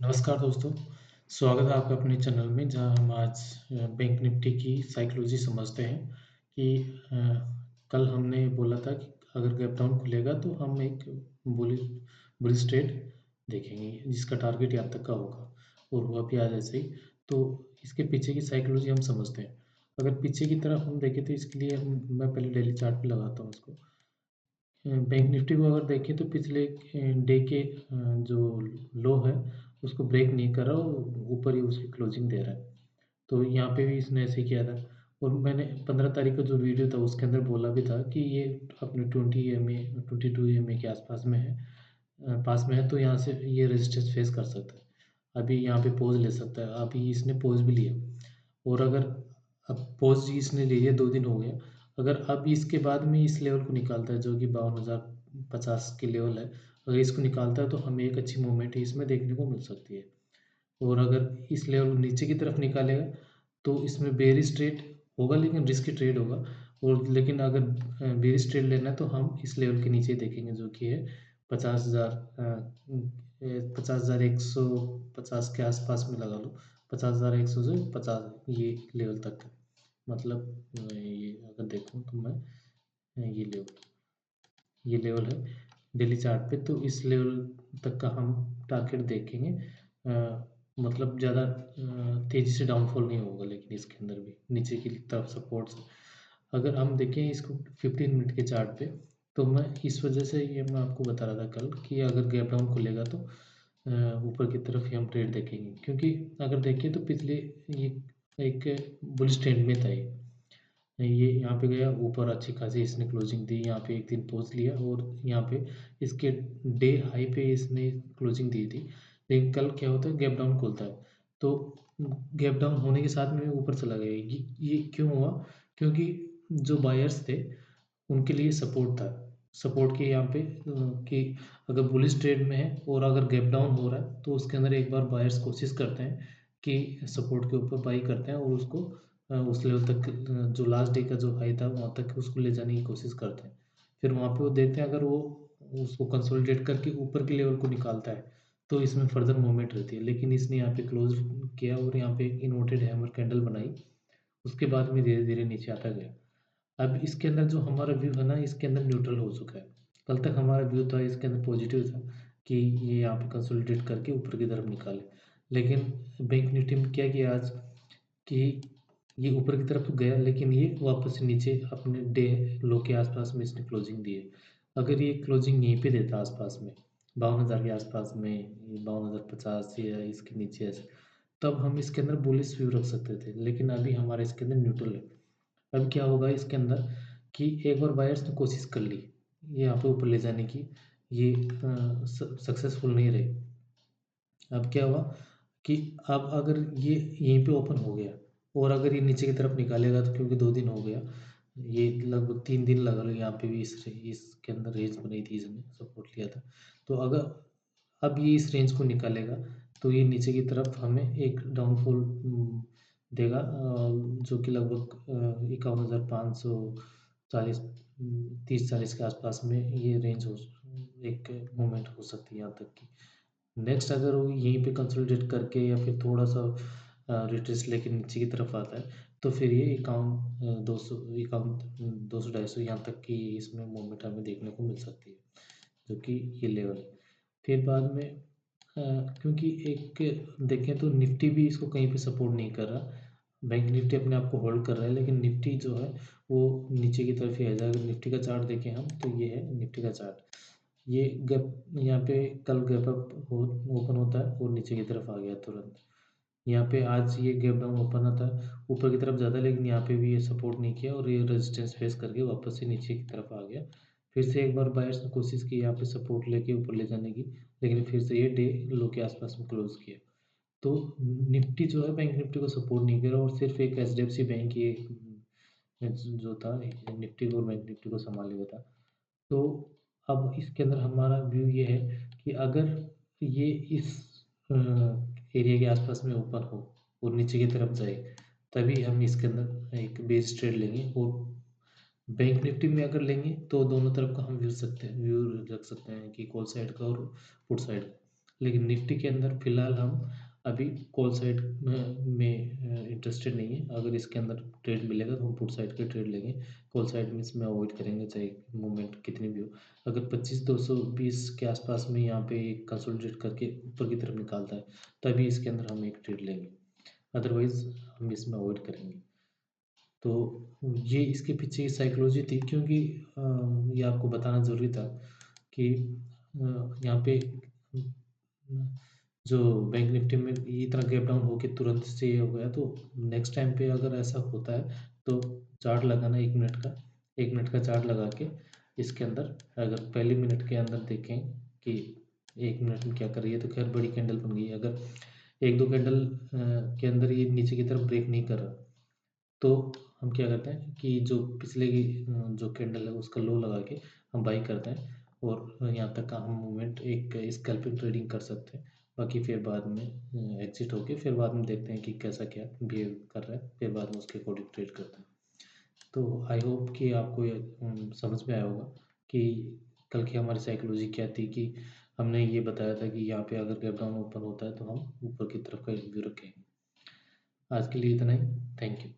नमस्कार दोस्तों, स्वागत है आपका अपने चैनल में जहां हम आज बैंक निफ्टी की साइकोलॉजी समझते हैं कि अ, कल हमने बोला था कि अगर गैप डाउन खुलेगा तो हम एक बुलिश बुलिश ट्रेड देखेंगे जिसका टारगेट यहाँ तक का होगा और हुआ भी आज ऐसे ही। तो इसके पीछे की साइकोलॉजी हम समझते हैं। अगर पीछे की तरफ हम देखें तो इसके लिए मैं पहले डेली चार्ट पे लगाता हूँ इसको। बैंक निफ्टी को अगर देखें तो पिछले डे के जो लो है उसको ब्रेक नहीं कर रहा और ऊपर ही उसकी क्लोजिंग दे रहा है। तो यहाँ पे भी इसने ऐसे ही किया था और मैंने 15 तारीख का जो वीडियो था उसके अंदर बोला भी था कि ये अपने 22 EMA के आसपास में है, पास में है, तो यहाँ से ये रेजिस्टेंस फेस कर सकता है। अभी यहाँ पे पोज ले सकता है, अभी इसने पोज भी लिया और अगर अब पोज इसने ले लिया 2 दिन हो गया। अगर अब इसके बाद में इस लेवल को निकालता है जो कि 52,050 की लेवल है, अगर इसको निकालता है तो हमें एक अच्छी मूवमेंट इसमें देखने को मिल सकती है। और अगर इस लेवल को नीचे की तरफ निकालेगा तो इसमें बेयरिश ट्रेड होगा लेकिन रिस्की ट्रेड होगा। और लेकिन अगर बेयरिश ट्रेड लेना है तो हम इस लेवल के नीचे देखेंगे जो कि है 50,000, 50,150 के आसपास में लगा लो। 50,100 से 50 ये लेवल तक है। मतलब ये अगर देखूँ तो मैं ये लेवल है डेली चार्ट पे, तो इस लेवल तक का हम टारगेट देखेंगे। मतलब ज़्यादा तेज़ी से डाउनफॉल नहीं होगा लेकिन इसके अंदर भी नीचे की तरफ सपोर्ट्स। अगर हम देखें इसको 15 मिनट के चार्ट पे तो मैं इस वजह से ये मैं आपको बता रहा था कल कि अगर गैप डाउन खुलेगा तो ऊपर की तरफ ही हम ट्रेड देखेंगे, क्योंकि अगर देखें तो पिछले ये एक बुलिश ट्रेंड में था ये यहाँ पे गया ऊपर, अच्छी खासी इसने क्लोजिंग दी, यहाँ पे एक दिन पहुँच लिया और यहाँ पे इसके डे हाई पे इसने क्लोजिंग दी थी। लेकिन कल क्या होता है, गैप डाउन खुलता है तो गैप डाउन होने के साथ में ऊपर चला गया। ये क्यों हुआ? क्योंकि जो बायर्स थे उनके लिए सपोर्ट था। सपोर्ट के यहाँ पे कि अगर बुलिश ट्रेड में है और अगर गैप डाउन हो रहा है तो उसके अंदर एक बार बायर्स कोशिश करते हैं कि सपोर्ट के ऊपर बाई करते हैं और उसको उस लेवल तक, जो लास्ट डे का जो हाई था वहाँ तक उसको ले जाने की कोशिश करते हैं। फिर वहाँ पे वो देखते हैं अगर वो उसको कंसोलिडेट करके ऊपर के लेवल को निकालता है तो इसमें फर्दर मूवमेंट रहती है। लेकिन इसने यहाँ पे क्लोज किया और यहाँ पे इन्वर्टेड हैमर कैंडल बनाई, उसके बाद में धीरे धीरे नीचे आता गया। अब इसके अंदर जो हमारा व्यू है ना, इसके अंदर न्यूट्रल हो चुका है। कल तक हमारा व्यू था इसके अंदर पॉजिटिव था कि ये यहाँ पे कंसोलिडेट करके ऊपर की तरफ निकाले। लेकिन बैंक निफ्टी में क्या किया आज कि ये ऊपर की तरफ तो गया लेकिन ये वापस से नीचे अपने डे लो के आसपास में इसने क्लोजिंग दी है। अगर ये क्लोजिंग यहीं पे देता आसपास में 52,000 के आसपास में, 52,050 या इसके नीचे ऐसे, तब हम इसके अंदर बुलिश व्यू रख सकते थे। लेकिन अभी हमारे इसके अंदर न्यूट्रल है। अब क्या होगा इसके अंदर कि एक बार बायर्स ने कोशिश कर ली ये यहाँ पे ऊपर ले जाने की, ये सक्सेसफुल नहीं रही। अब क्या हुआ कि अब अगर ये यहीं पे ओपन हो गया और अगर ये नीचे की तरफ निकालेगा तो, क्योंकि 2 दिन हो गया, ये लगभग 3 दिन लगा लो, यहाँ पे भी इसके अंदर रेंज बनाई थी, इसने सपोर्ट लिया था। तो अगर अब ये इस रेंज को निकालेगा तो ये नीचे की तरफ हमें एक डाउनफॉल देगा, जो कि लगभग 51,540, 30-40 के आसपास में ये रेंज हो, एक मूवमेंट हो सकती है यहाँ तक की। नेक्स्ट अगर वो यहीं पे कंसोलिडेट करके या फिर थोड़ा सा रिट्रेस लेके नीचे की तरफ आता है तो फिर ये 51, 200 यहाँ तक की इसमें मूवमेंट हमें देखने को मिल सकती है, जो कि ये लेवल है। फिर बाद में क्योंकि एक देखें तो निफ्टी भी इसको कहीं पे सपोर्ट नहीं कर रहा। बैंक निफ्टी अपने आप को होल्ड कर रहा है लेकिन निफ्टी जो है वो नीचे की तरफ ही है। अगर निफ्टी का चार्ट देखें हम तो ये है निफ्टी का चार्ट। ये गैप यहाँ पे कल गैप अप ओपन होता है और नीचे की तरफ आ गया तुरंत। यहाँ पे आज ये गैप डाउन ओपन आता है ऊपर की तरफ ज़्यादा, लेकिन यहाँ पे भी ये सपोर्ट नहीं किया और ये रेजिस्टेंस फेस करके वापस से नीचे की तरफ आ गया। फिर से एक बार बायर्स ने कोशिश की यहाँ पे सपोर्ट लेके ऊपर ले जाने की, लेकिन फिर से ये डे लो के आसपास में क्लोज किया। तो निफ्टी जो है बैंक निफ्टी को सपोर्ट नहीं कर रहा और सिर्फ एक एचडीएफसी बैंक ही जो था निफ्टी को और बैंक निफ्टी को संभालेगा था। तो अब इसके अंदर हमारा व्यू ये है कि अगर ये इस एरिया के आसपास में ओपन हो और नीचे की तरफ जाए तभी हम इसके अंदर एक बेस ट्रेड लेंगे। और बैंक निफ्टी में अगर लेंगे तो दोनों तरफ का हम व्यू रख सकते हैं कि कॉल साइड का और पुट साइड का। लेकिन निफ्टी के अंदर फिलहाल हम अभी कॉल साइड में इंटरेस्टेड नहीं है। अगर इसके अंदर ट्रेड मिलेगा तो हम पुट साइड का ट्रेड लेंगे। कॉल साइड में इसमें अवॉइड करेंगे, चाहे मूवमेंट कितनी भी हो। अगर 25,220 के आसपास में यहाँ पे कंसोलिडेट करके ऊपर की तरफ निकालता है, तभी इसके अंदर हम एक ट्रेड लेंगे, अदरवाइज हम इसमें अवॉइड करेंगे। तो ये इसके पीछे की साइकोलॉजी थी, क्योंकि ये आपको बताना ज़रूरी था कि यहाँ पे जो बैंक निफ्टी में इतना गैप डाउन होके तुरंत से ये हो गया, तो नेक्स्ट टाइम पे अगर ऐसा होता है तो चार्ट लगाना 1 मिनट का चार्ट लगा के इसके अंदर अगर पहले मिनट के अंदर देखें कि 1 मिनट में क्या कर रही है, तो खैर बड़ी कैंडल बन गई। अगर 1-2 कैंडल के अंदर ये नीचे की तरफ ब्रेक नहीं कर रहा, तो हम क्या करते हैं कि जो पिछले की जो कैंडल है उसका लो लगा के हम बाई करते हैं, और यहाँ तक का हम मूवमेंट एक स्कैल्पिंग ट्रेडिंग कर सकते हैं। बाकी फिर बाद में एग्जिट होके फिर बाद में देखते हैं कि कैसा क्या बिहेव कर रहा है, फिर बाद में उसके अकॉर्डिंग ट्रेड करते हैं। तो आई होप कि आपको ये समझ में आया होगा कि कल की हमारी साइकोलॉजी क्या थी, कि हमने ये बताया था कि यहाँ पे अगर गैप डाउन ओपन होता है तो हम ऊपर की तरफ का रिव्यू रखेंगे। आज के लिए इतना ही। Thank you.